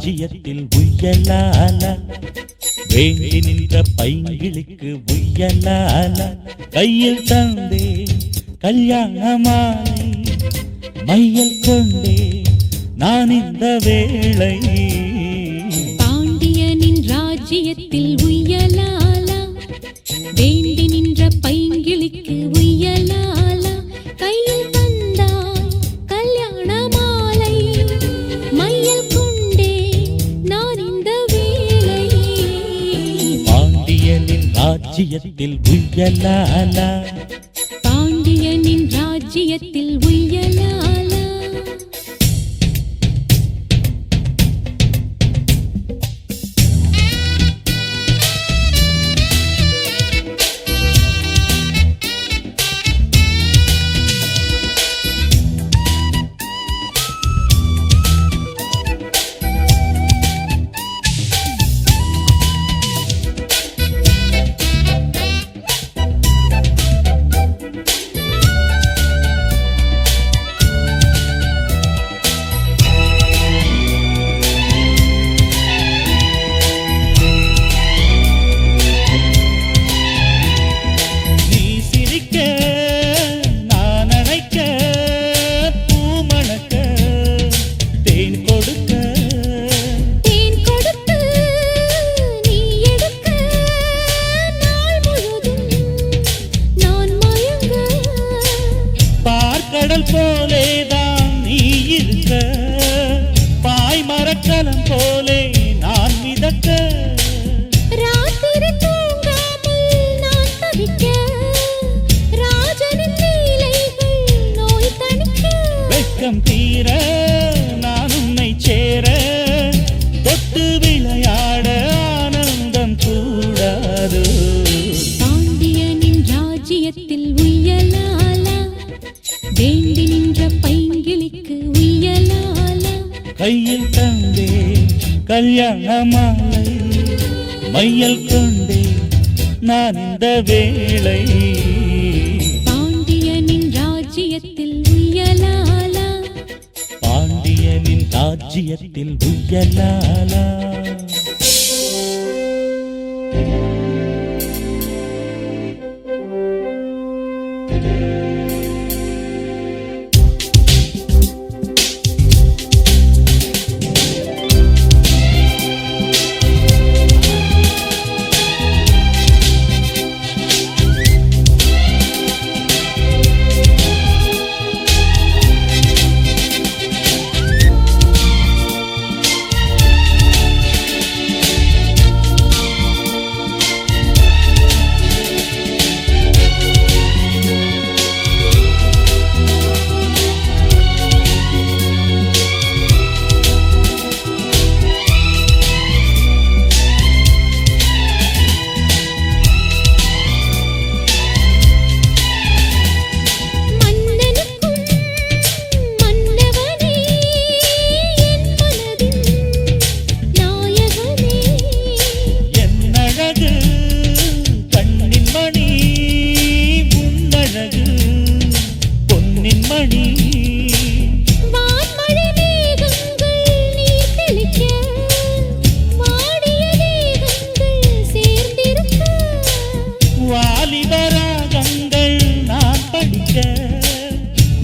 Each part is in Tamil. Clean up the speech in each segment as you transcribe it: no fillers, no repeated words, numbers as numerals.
ராஜ்யத்தில் உய்யலால வேண்டி நின்ற பைங்கிளிக்கு உய்யலால கையில் தந்தே கல்யாண மாலை மையல் கொண்டே நான் இந்த வேளை பாண்டியனின் ராஜ்யத்தில் உய்யலாலா வேண்டி நின்ற பைங்கிளிக்கு உய்யலாலா கையில் தந்தாய் கல்யாண மாலை மையல் கொண்டே நான் இந்த வேளை பாண்டியனின் ராஜ்யத்தில் உய்யலாலா பாண்டியனின் ராஜ்யத்தில் உய்யலாலா கடல் போலேதான் நீ இருக்க பாய் மரக்கலம் போலே நான் மிதக்க ராத்திரி தூங்காமல் நான் தவிக்க ராஜனின் லீலைகள் நோய் தணிக்க வெட்கம் தீர நான் உன்னை சேர தொட்டு விளையாட ஆனந்தம் கூடாது பாண்டியனின் ராஜ்யத்தில் உய்யலாலா வேண்டி நின்ற பைங்கிளிக்கு உய்யலாலா கையில் தந்தே கல்யாண மாலை மையல் கொண்டே நான் இந்த வேளை பாண்டியனின் ராஜ்யத்தில் உய்யலாலா பாண்டியனின் ராஜ்யத்தில் உய்யலாலா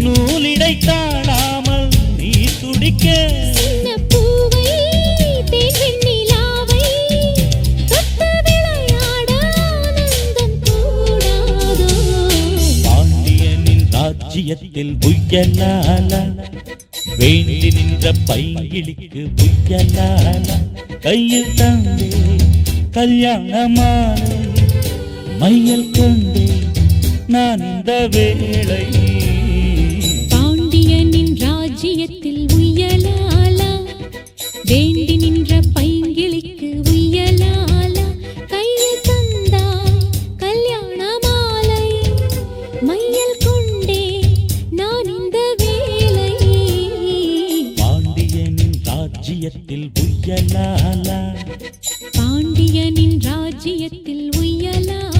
நூலிடை தாழாமல் நீ துடிக்க பாண்டியனின் ராஜ்யத்தில் உய்யலாலா வேண்டி நின்ற பைங்கிளிக்கு உய்யலாலா கையில் தந்தே கல்யாண மாலை மையல் கொண்டே நான் இந்த வேளை பாண்டியனின் ராஜ்யத்தில் உய்யலாலா வேண்டி நின்ற பைங்கிளிக்கு உய்யலாலா கையில் தந்தாய் கல்யாண மாலை மையல் கொண்டே நான் இந்த வேளை பாண்டியனின் ராஜ்யத்தில் உய்யலாலா பாண்டியனின் ராஜ்யத்தில் உய்யலாலா